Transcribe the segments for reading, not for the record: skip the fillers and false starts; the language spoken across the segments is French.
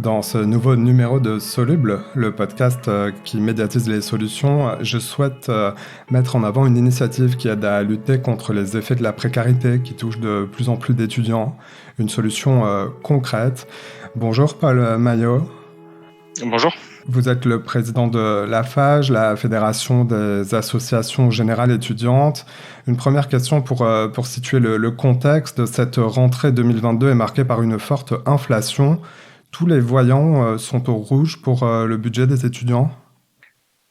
Dans ce nouveau numéro de Soluble, le podcast qui médiatise les solutions, je souhaite mettre en avant une initiative qui aide à lutter contre les effets de la précarité qui touche de plus en plus d'étudiants. Une solution concrète. Bonjour Paul Maillot. Bonjour. Vous êtes le président de la FAGE, la Fédération des associations générales étudiantes. Une première question pour situer le contexte de cette rentrée 2022 est marquée par une forte inflation. Tous les voyants sont au rouge pour le budget des étudiants.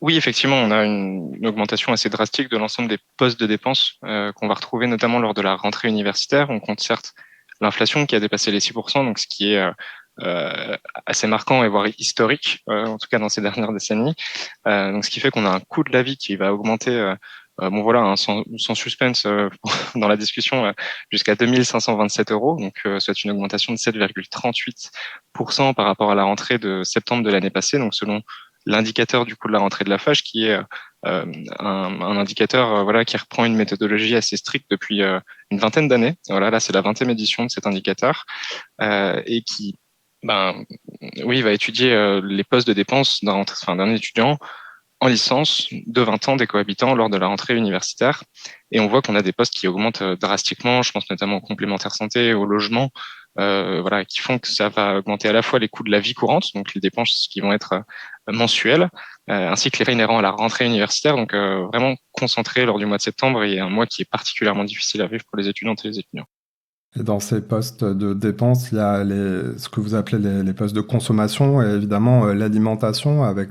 Oui, effectivement, on a une augmentation assez drastique de l'ensemble des postes de dépenses qu'on va retrouver notamment lors de la rentrée universitaire. On compte certes l'inflation qui a dépassé les 6%, donc ce qui est assez marquant et voire historique, en tout cas dans ces dernières décennies. Donc ce qui fait qu'on a un coût de la vie qui va augmenter, sans suspense dans la discussion, jusqu'à 2527 €, donc soit une augmentation de 7,38% par rapport à la rentrée de septembre de l'année passée, donc selon l'indicateur du coût de la rentrée de la FAGE, qui est un indicateur qui reprend une méthodologie assez stricte depuis une vingtaine d'années. Voilà, là c'est la 20e édition de cet indicateur et qui va étudier les postes de dépenses d'un étudiant en licence de 20 ans des cohabitants lors de la rentrée universitaire. Et on voit qu'on a des postes qui augmentent drastiquement. Je pense notamment aux complémentaires santé, au logement, qui font que ça va augmenter à la fois les coûts de la vie courante, donc les dépenses qui vont être mensuelles, ainsi que les frais inhérents à la rentrée universitaire. Donc vraiment concentré lors du mois de septembre, et un mois qui est particulièrement difficile à vivre pour les étudiantes et les étudiants. Et dans ces postes de dépenses, il y a ce que vous appelez les postes de consommation et évidemment l'alimentation avec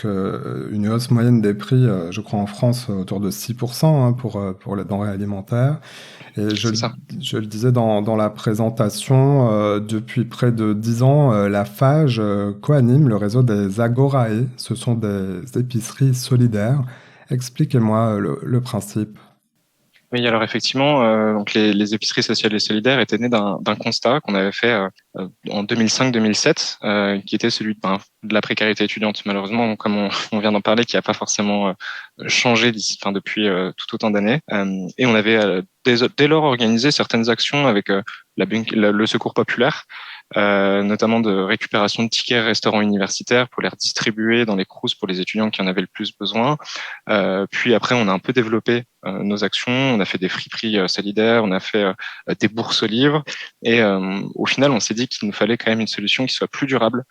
une hausse moyenne des prix, je crois en France, autour de 6% pour les denrées alimentaires. Et je le disais dans la présentation, depuis près de 10 ans, la FAGE coanime le réseau des Agorae. Ce sont des épiceries solidaires. Expliquez-moi le principe. Oui, alors effectivement, donc les épiceries sociales et solidaires étaient nées d'un constat qu'on avait fait en 2005-2007, qui était celui de la précarité étudiante. Malheureusement, comme on vient d'en parler, qui n'a pas forcément changé depuis tout autant d'années. Et on avait dès lors organisé certaines actions avec le Secours populaire, notamment de récupération de tickets restaurants universitaires pour les redistribuer dans les crous pour les étudiants qui en avaient le plus besoin. Puis après, on a un peu développé nos actions. On a fait des friperies solidaires, on a fait des bourses aux livres. Et au final, on s'est dit qu'il nous fallait quand même une solution qui soit plus durable,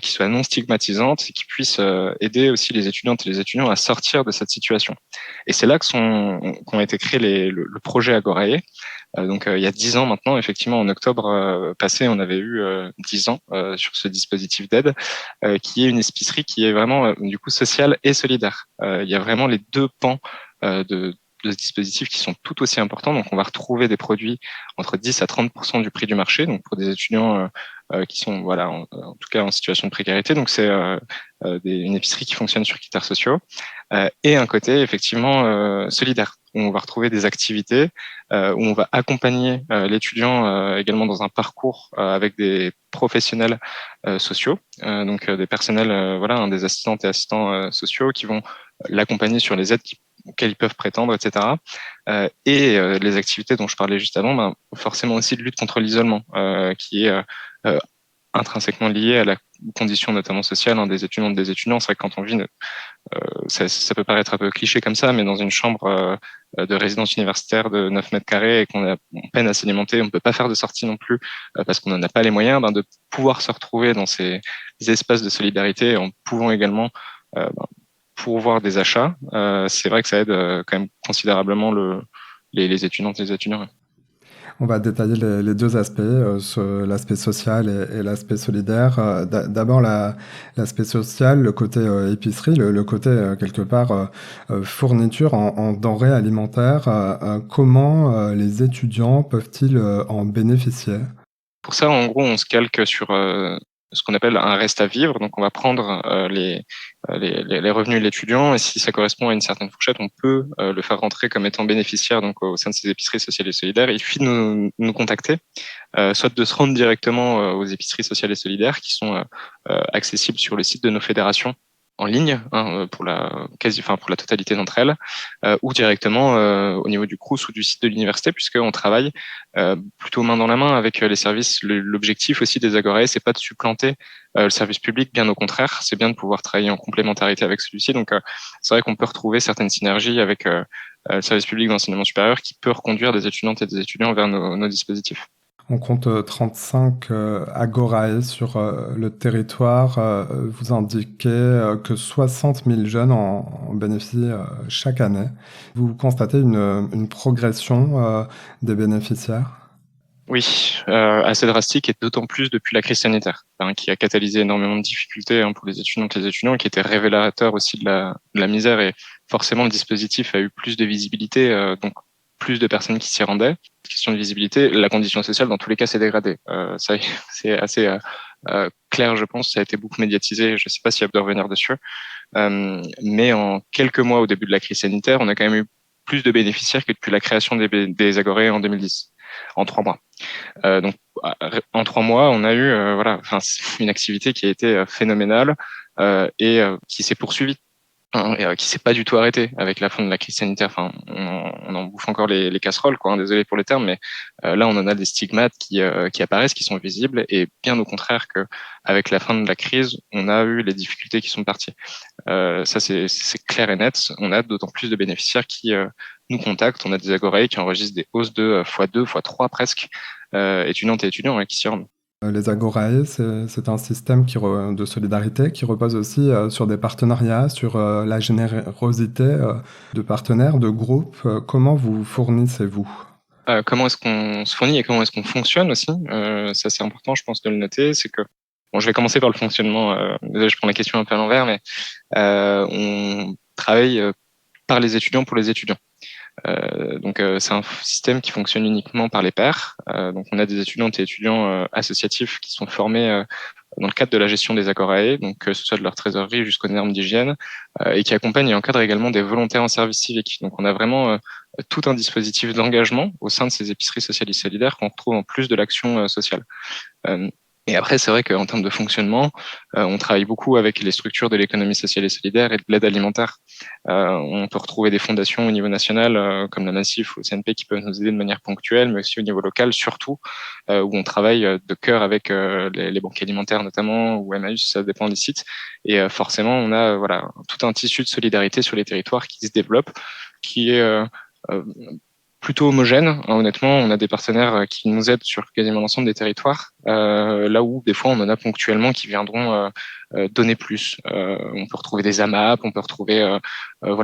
qui soit non stigmatisante et qui puisse aider aussi les étudiantes et les étudiants à sortir de cette situation. Et c'est là qu'ont été créés le projet Agorae. Donc il y a 10 ans maintenant, effectivement, en octobre passé, on avait eu 10 ans sur ce dispositif d'aide, qui est une épicerie qui est vraiment du coup sociale et solidaire. Il y a vraiment les deux pans de ce dispositif qui sont tout aussi importants. Donc on va retrouver des produits entre 10 à 30% du prix du marché, donc pour des étudiants qui sont en tout cas en situation de précarité. Donc c'est une épicerie qui fonctionne sur critères sociaux, et un côté effectivement solidaire, où on va retrouver des activités, où on va accompagner l'étudiant également dans un parcours avec des professionnels sociaux, donc des personnels, des assistantes et assistants sociaux qui vont l'accompagner sur les aides auxquelles ils peuvent prétendre, etc. Les activités dont je parlais juste avant, forcément aussi de lutte contre l'isolement, qui est intrinsèquement lié à la condition notamment sociale des étudiants et des étudiants. C'est vrai que quand on vit, ça peut paraître un peu cliché comme ça, mais dans une chambre de résidence universitaire de 9 mètres carrés et qu'on peine à s'alimenter, on ne peut pas faire de sortie non plus parce qu'on n'en a pas les moyens, de pouvoir se retrouver dans ces espaces de solidarité en pouvant également pourvoir des achats. C'est vrai que ça aide quand même considérablement les étudiantes et les étudiants. On va détailler les deux aspects, l'aspect social et l'aspect solidaire. D'abord, l'aspect social, le côté épicerie, le côté quelque part fourniture en denrées alimentaires. Comment les étudiants peuvent-ils en bénéficier? Pour ça, en gros, on se calque sur ce qu'on appelle un reste à vivre. Donc, on va prendre les revenus de l'étudiant, et si ça correspond à une certaine fourchette, on peut le faire rentrer comme étant bénéficiaire donc au sein de ces épiceries sociales et solidaires. Il suffit de nous contacter, soit de se rendre directement aux épiceries sociales et solidaires qui sont accessibles sur le site de nos fédérations, en ligne pour pour la totalité d'entre elles, ou directement au niveau du Crous ou du site de l'université, puisqu'on travaille plutôt main dans la main avec les services. L'objectif aussi des Agorae, c'est pas de supplanter le service public, bien au contraire, c'est bien de pouvoir travailler en complémentarité avec celui-ci. Donc c'est vrai qu'on peut retrouver certaines synergies avec le service public d'enseignement supérieur qui peut reconduire des étudiantes et des étudiants vers nos dispositifs. On compte 35 agorae sur le territoire. Vous indiquez que 60 000 jeunes en bénéficient chaque année. Vous constatez une progression des bénéficiaires? Oui, assez drastique et d'autant plus depuis la crise sanitaire, qui a catalysé énormément de difficultés pour les étudiantes et les étudiants, qui était révélateur aussi de la misère, et forcément le dispositif a eu plus de visibilité, donc plus de personnes qui s'y rendaient. Question de visibilité, la condition sociale dans tous les cas s'est dégradée. Ça, c'est assez clair, je pense. Ça a été beaucoup médiatisé. Je ne sais pas s'il y a de revenir dessus, mais en quelques mois au début de la crise sanitaire, on a quand même eu plus de bénéficiaires que depuis la création des Agoré en 2010, en 3 mois. Donc en 3 mois, on a eu une activité qui a été phénoménale et qui s'est poursuivie, et qui s'est pas du tout arrêté avec la fin de la crise sanitaire. Enfin, on en bouffe encore les casseroles, quoi. Désolé pour les termes, mais là, on en a des stigmates qui apparaissent, qui sont visibles, et bien au contraire que avec la fin de la crise, on a eu les difficultés qui sont parties. Ça, c'est clair et net. On a d'autant plus de bénéficiaires qui nous contactent. On a des agoraïs qui enregistrent des hausses de x2, x3 presque, étudiantes et étudiants qui s'y rendent. Les Agorae, c'est un système de solidarité qui repose aussi sur des partenariats, sur la générosité de partenaires, de groupes. Comment vous fournissez-vous? Comment est-ce qu'on se fournit et comment est-ce qu'on fonctionne aussi, ça c'est important, je pense, de le noter, c'est que bon, je vais commencer par le fonctionnement. Désolé, je prends la question un peu à l'envers, mais on travaille par les étudiants pour les étudiants. Donc c'est un système qui fonctionne uniquement par les pairs. Donc on a des étudiantes et étudiants associatifs qui sont formés dans le cadre de la gestion des Agorae, donc que ce soit de leur trésorerie jusqu'aux normes d'hygiène, et qui accompagnent et encadrent également des volontaires en service civique. Donc on a vraiment tout un dispositif d'engagement au sein de ces épiceries sociales et solidaires qu'on retrouve en plus de l'action sociale. Et après, c'est vrai qu'en termes de fonctionnement, on travaille beaucoup avec les structures de l'économie sociale et solidaire et de l'aide alimentaire. On peut retrouver des fondations au niveau national, comme la Massif ou le CNP, qui peuvent nous aider de manière ponctuelle, mais aussi au niveau local, surtout, où on travaille de cœur avec les banques alimentaires notamment, ou Emmaüs, ça dépend des sites. Et forcément, on a tout un tissu de solidarité sur les territoires qui se développe, qui est plutôt homogène. Honnêtement, on a des partenaires qui nous aident sur quasiment l'ensemble des territoires, là où des fois on en a ponctuellement qui viendront donner plus. On peut retrouver des AMAP, on peut retrouver,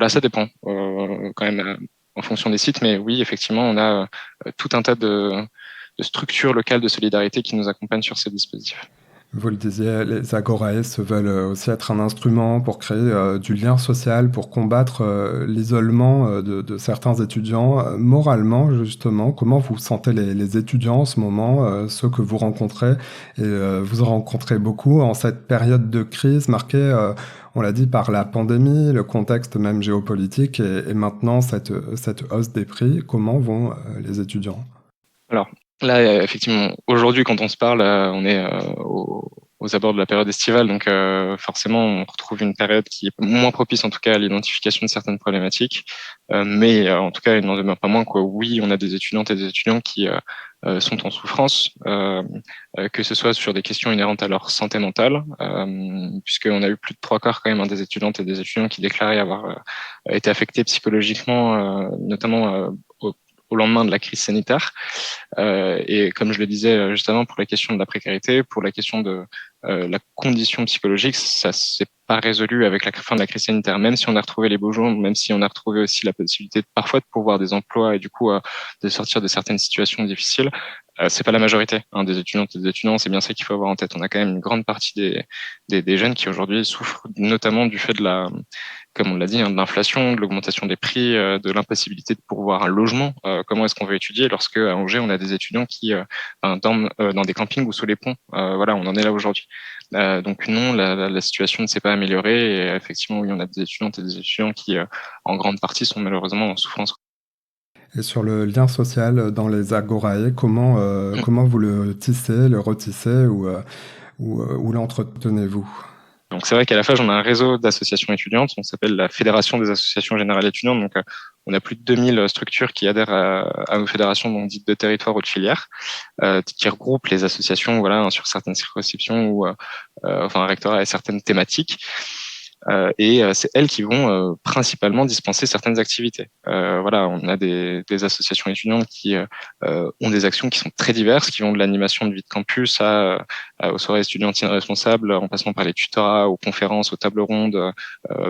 ça dépend quand même en fonction des sites, mais oui, effectivement, on a tout un tas de structures locales de solidarité qui nous accompagnent sur ces dispositifs. Vous le disiez, les Agorae se veulent aussi être un instrument pour créer du lien social, pour combattre l'isolement de certains étudiants. Moralement, justement, comment vous sentez les étudiants en ce moment, ceux que vous rencontrez? Et vous en rencontrez beaucoup en cette période de crise marquée, on l'a dit, par la pandémie, le contexte même géopolitique, et maintenant cette hausse des prix. Comment vont les étudiants? Alors, là, effectivement, aujourd'hui, quand on se parle, on est aux abords de la période estivale, donc forcément, on retrouve une période qui est moins propice, en tout cas, à l'identification de certaines problématiques. Mais en tout cas, il n'en demeure pas moins que oui, on a des étudiantes et des étudiants qui sont en souffrance, que ce soit sur des questions inhérentes à leur santé mentale, puisqu'on a eu plus de 3 quarts quand même des étudiantes et des étudiants qui déclaraient avoir été affectés psychologiquement, notamment au lendemain de la crise sanitaire. Et comme je le disais juste avant, pour la question de la précarité, pour la question de la condition psychologique, ça s'est pas résolu avec la fin de la crise sanitaire, même si on a retrouvé les beaux jours, même si on a retrouvé aussi la possibilité parfois de pourvoir des emplois et du coup de sortir de certaines situations difficiles. C'est pas la majorité des étudiantes et des étudiants, c'est bien ça qu'il faut avoir en tête. On a quand même une grande partie des jeunes qui aujourd'hui souffrent notamment du fait de comme on l'a dit, de l'inflation, de l'augmentation des prix, de l'impossibilité de pourvoir un logement. Comment est-ce qu'on veut étudier lorsque à Angers on a des étudiants qui dorment dans des campings ou sous les ponts? On en est là aujourd'hui. Donc non, la situation ne s'est pas améliorée, et effectivement, oui, on a des étudiantes et des étudiants qui, en grande partie, sont malheureusement en souffrance. Et sur le lien social dans les agorae, comment vous le tissez, le retissez ou l'entretenez-vous? Donc c'est vrai qu'à la Fage, on a un réseau d'associations étudiantes, on s'appelle la Fédération des associations générales étudiantes. Donc on a plus de 2000 structures qui adhèrent à nos fédérations, donc dites de territoire ou de filière, qui regroupent les associations, voilà, sur certaines circonscriptions ou un rectorat et certaines thématiques. Et c'est elles qui vont principalement dispenser certaines activités. Voilà, on a des associations étudiantes qui ont des actions qui sont très diverses, qui vont de l'animation de vie de campus aux soirées étudiantines responsables, en passant par les tutorats, aux conférences, aux tables rondes,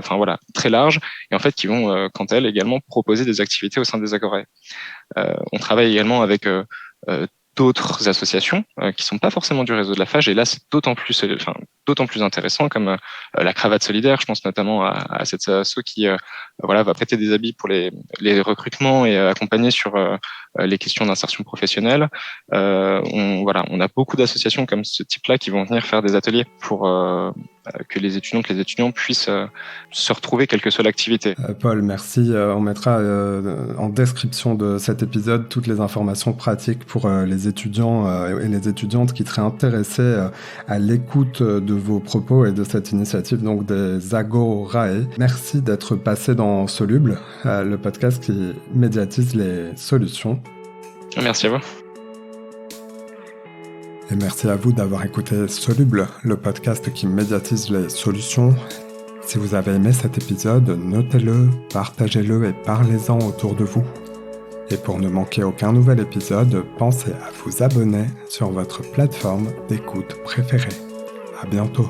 voilà, très larges, et en fait qui vont, quant à elles, également proposer des activités au sein des agorae. On travaille également avec d'autres associations qui sont pas forcément du réseau de la Fage, et là c'est d'autant plus intéressant, comme la Cravate Solidaire. Je pense notamment à cette asso qui va prêter des habits pour les recrutements et accompagner sur les questions d'insertion professionnelle. On a beaucoup d'associations comme ce type-là qui vont venir faire des ateliers pour que les étudiants puissent se retrouver quelle que soit l'activité. Paul, merci. On mettra en description de cet épisode toutes les informations pratiques pour les étudiants et les étudiantes qui seraient intéressés à l'écoute de vos propos et de cette initiative donc des agorae. Merci d'être passé dans Soluble, le podcast qui médiatise les solutions. Merci à vous. Et merci à vous d'avoir écouté Soluble, le podcast qui médiatise les solutions. Si vous avez aimé cet épisode, notez-le, partagez-le et parlez-en autour de vous. Et pour ne manquer aucun nouvel épisode, pensez à vous abonner sur votre plateforme d'écoute préférée. À bientôt.